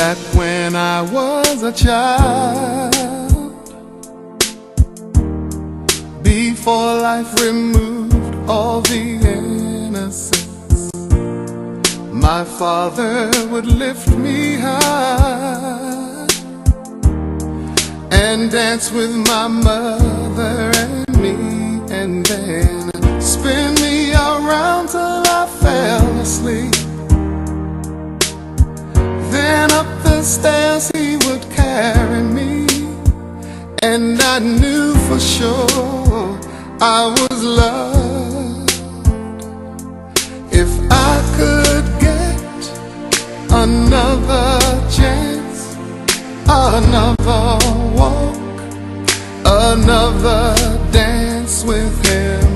that when I was a child, before life removed all the innocence, my father would lift me high and dance with my mother and me, and then spin me around till I fell asleep. Then up the stairs he would carry me, and I knew for sure I was loved. If I could get another chance, another walk, another dance with him,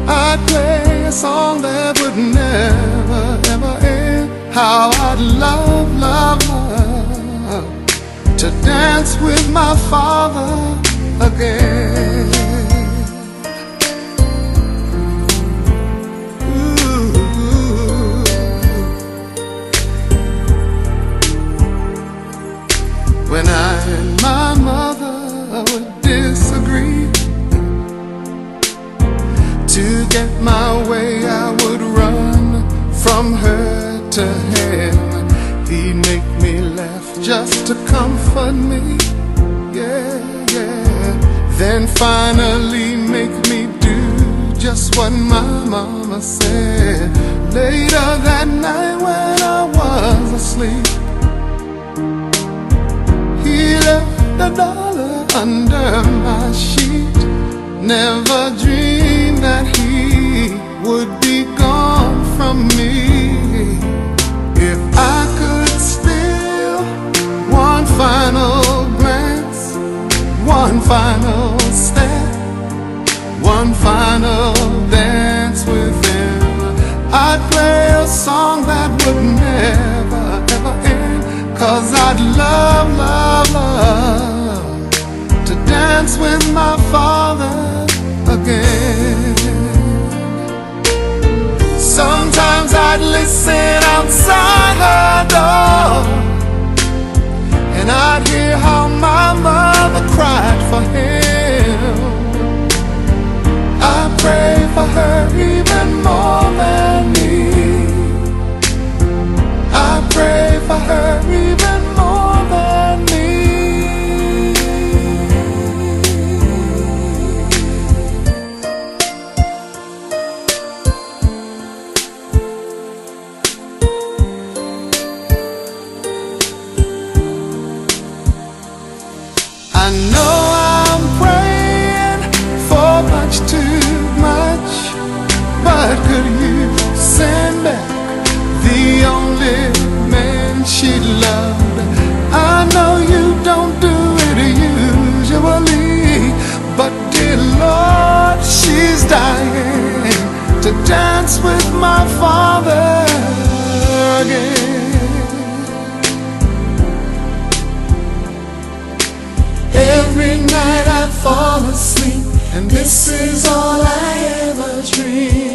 I'd play a song that would never, ever end. How I'd love, love, love to dance with my father again. Ooh. When I and my mother would disagree, to get my way I would run from her to him. He'd make me laugh just to comfort me, yeah, yeah. Then finally make me do just what my mama said. Later that night when I was asleep, he left $1 under my sheet. Never dreamed that he would be gone from me. If I could steal one final glance, one final step, one final dance with him, I'd play a song that would never, ever end. 'Cause I'd love, love, love to dance with my father again. Sometimes I'd listen outside her door, and I'd hear how my mother cried for him. I pray for her even more than me. I pray for her even more than me. I know I'm praying for much too much, but could you send back the only man she loved? I know you don't do it usually, but dear Lord, she's dying to dance with my father again. Every night I fall asleep, and this is all I ever dream.